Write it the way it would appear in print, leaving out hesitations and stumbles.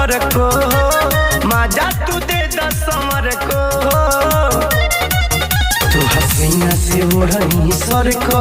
भर को मजा तू दे दस समर को तू हसीना से ओढ़नी सर को